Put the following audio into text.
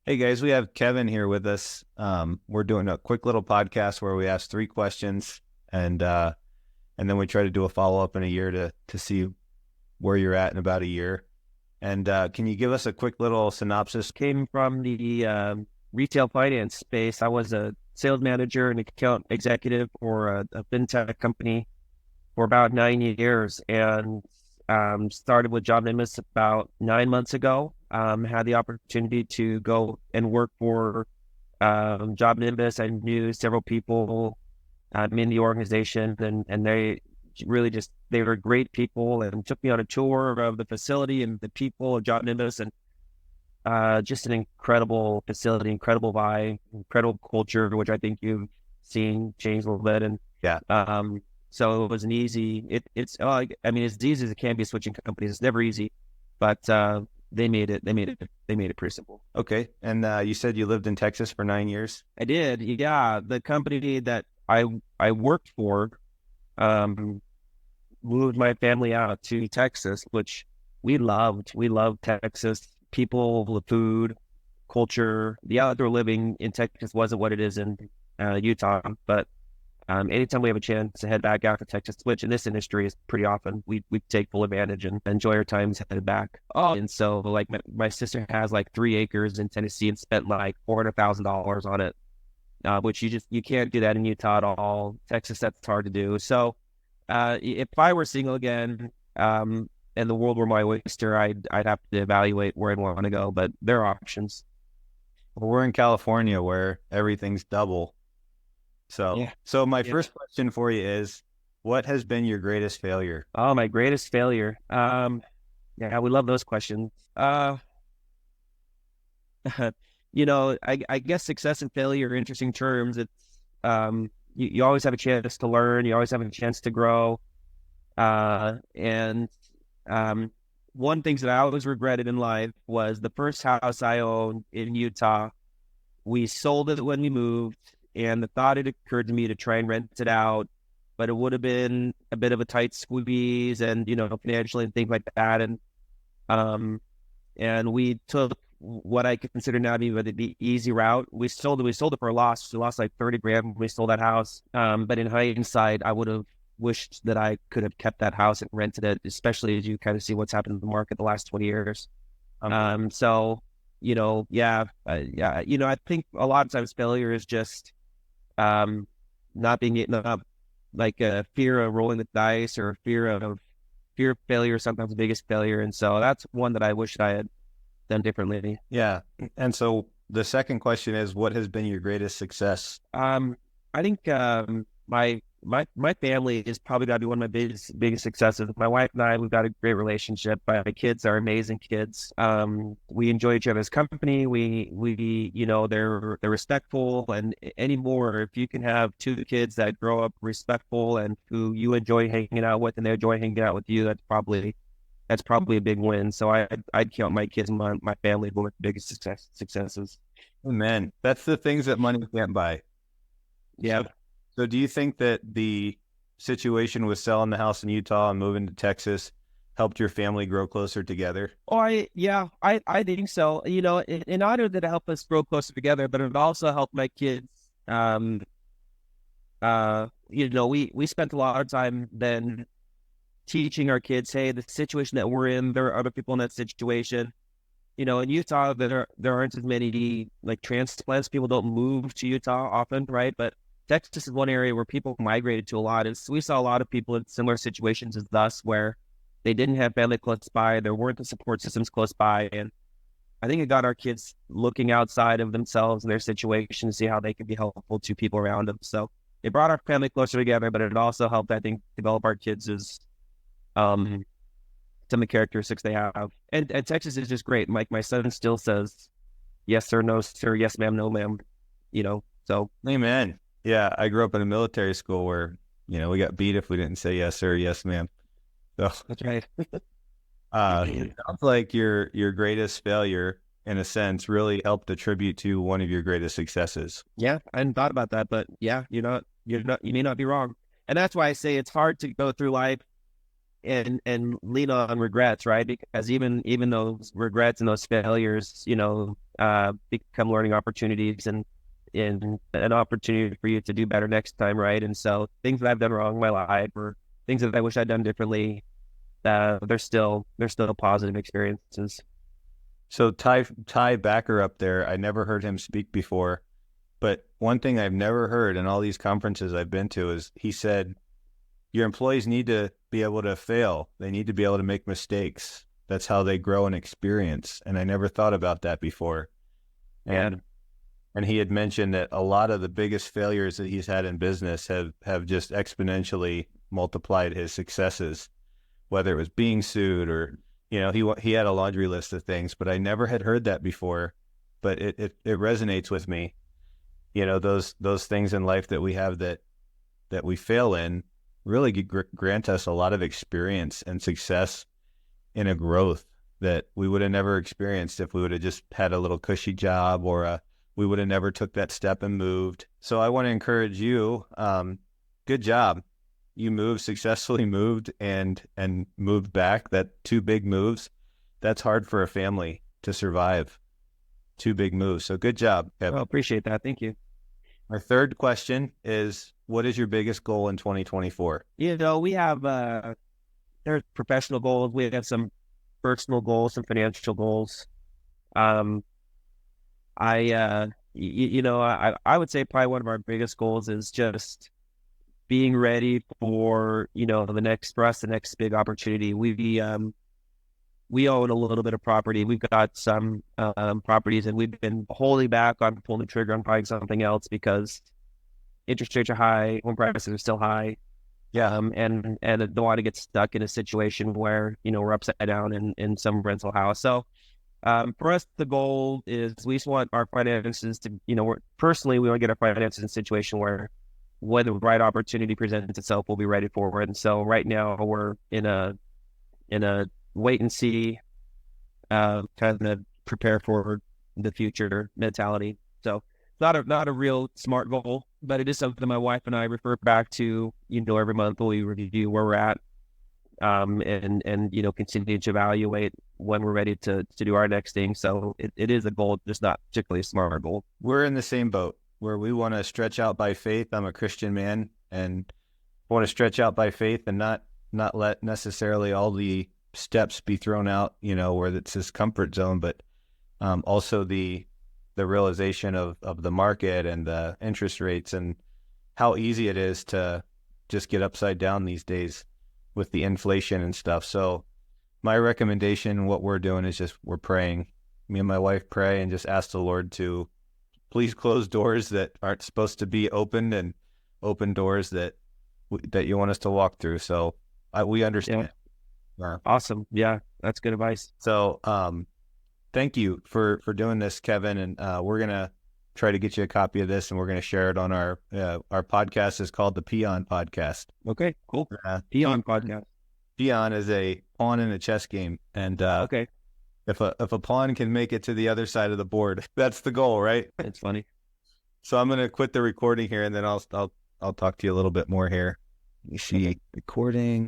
Hey guys, we have Kevin here with us. We're doing a quick little podcast where we ask three questions and then we try to do a follow up in a year to see where you're at in about a year. And can you give us a quick little synopsis? Came from the retail finance space. I was a sales manager and account executive for a fintech company for about 9 years, and started with Job Nimbus about 9 months ago. Had the opportunity to go and work for Job Nimbus. I knew several people in the organization, and they really they were great people and took me on a tour of the facility and the people of Job Nimbus, and just an incredible facility, incredible vibe, incredible culture, which I think you've seen change a little bit. And Yeah. so it was an easy. I mean, it's as easy as it can be switching companies. It's never easy, but they made it. They made it pretty simple. Okay. And you said you lived in Texas for 9 years. I did. Yeah, the company that I worked for moved my family out to Texas, which we loved. We loved Texas. People, the food, culture, the outdoor living in Texas wasn't what it is in Utah. But anytime we have a chance to head back out to Texas, which in this industry is pretty often, we take full advantage and enjoy our times headed back. Oh, and so like my sister has like 3 acres in Tennessee and spent like $400,000 on it, which you can't do that in Utah at all. Texas, that's hard to do. So if I were single again, and the world were my oyster, I'd have to evaluate where I'd want to go, but there are options. Well, we're in California where everything's double. Yeah. So my Yeah. first question for you is, what has been your greatest failure? Oh, my greatest failure. Yeah, we love those questions. I guess success and failure are interesting terms. It's you always have a chance to learn. You always have a chance to grow. And one thing that I always regretted in life was the first house I owned in Utah. We sold it when we moved, and the thought had occurred to me to try and rent it out, but it would have been a bit of a tight squeeze, and financially and things like that. And we took what I consider now to be the easy route. We sold it for a loss. We lost like 30 grand when we sold that house. But in hindsight, I would have wished that I could have kept that house and rented it, especially as you kind of see what's happened in the market the last 20 years. So, yeah, I think a lot of times failure is just not like a fear of rolling the dice, or fear of failure, sometimes the biggest failure. And so that's one that I wish I had done differently. Yeah. And so the second question is, what has been your greatest success? I think my family is probably got to be one of my biggest successes. My wife and I, we've got a great relationship. My kids are amazing kids. We enjoy each other's company. They're respectful. And anymore, if you can have two kids that grow up respectful and who you enjoy hanging out with, and they enjoy hanging out with you, that's probably a big win. So I'd count my kids and my family one of the biggest successes. Man, that's the things that money can't buy. Yeah. So do you think that the situation with selling the house in Utah and moving to Texas helped your family grow closer together? Oh, I think so. In order that it helped us grow closer together, but it also helped my kids. We spent a lot of time then teaching our kids, hey, the situation that we're in, there are other people in that situation. In Utah, there aren't as many like transplants. People don't move to Utah often, right? But Texas is one area where people migrated to a lot. And so we saw a lot of people in similar situations as us, where they didn't have family close by, there weren't the support systems close by. And I think it got our kids looking outside of themselves and their situation to see how they could be helpful to people around them. So it brought our family closer together, but it also helped, I think, develop our kids as some of the characteristics they have. And Texas is just great. Like my son still says, yes, sir, no, sir, yes, ma'am, no, ma'am, so. Amen. Yeah, I grew up in a military school where, we got beat if we didn't say yes, sir, yes, ma'am. So That's right. it sounds like your greatest failure, in a sense, really helped attribute to one of your greatest successes. Yeah, I hadn't thought about that, but yeah, you may not be wrong. And that's why I say it's hard to go through life and lean on regrets, right? Because even those regrets and those failures, become learning opportunities and in an opportunity for you to do better next time, right? And so things that I've done wrong in my life or things that I wish I'd done differently, they're still positive experiences. So Ty Backer up there, I never heard him speak before, but one thing I've never heard in all these conferences I've been to is he said, your employees need to be able to fail. They need to be able to make mistakes. That's how they grow in experience. And I never thought about that before. Yeah. And he had mentioned that a lot of the biggest failures that he's had in business have just exponentially multiplied his successes, whether it was being sued or, he had a laundry list of things, but I never had heard that before. But it resonates with me. Those things in life that we have that we fail in really grant us a lot of experience and success in a growth that we would have never experienced if we would have just had a little cushy job or we would have never took that step and moved. So I want to encourage you. Good job. You successfully moved and moved back. That 2 big moves, that's hard for a family to survive. 2 big moves. So good job, Kev. Well, appreciate that. Thank you. My third question is, what is your biggest goal in 2024? We have there's professional goals. We have some personal goals, some financial goals. I would say probably one of our biggest goals is just being ready for the next big opportunity. We own a little bit of property. We've got some properties, and we've been holding back on pulling the trigger on buying something else because interest rates are high, home prices are still high. Yeah. And I don't want to get stuck in a situation where, we're upside down in some rental house. So for us, the goal is we just want our finances to, we want to get our finances in a situation where when the right opportunity presents itself, we'll be ready for it. And so right now we're in a wait and see, kind of prepare for the future mentality. So not a real smart goal, but it is something my wife and I refer back to, every month we review where we're at, and continue to evaluate when we're ready to do our next thing. So it is a goal, just not particularly a smart goal. We're in the same boat where we want to stretch out by faith. I'm a Christian man and want to stretch out by faith and not let necessarily all the steps be thrown out, where it's this comfort zone, but also the realization of the market and the interest rates and how easy it is to just get upside down these days with the inflation and stuff. So my recommendation, what we're doing is just we're praying. Me and my wife pray and just ask the Lord to please close doors that aren't supposed to be opened and open doors that you want us to walk through. So we understand. Yeah. Awesome. Yeah, that's good advice. So thank you for doing this, Keven. And we're going to try to get you a copy of this and we're going to share it on our podcast is called the Pion podcast. Okay, cool. Pion podcast. Pion is a pawn in a chess game. And okay. If a pawn can make it to the other side of the board, that's the goal, right? It's funny. So I'm going to quit the recording here and then I'll talk to you a little bit more here. You see recording.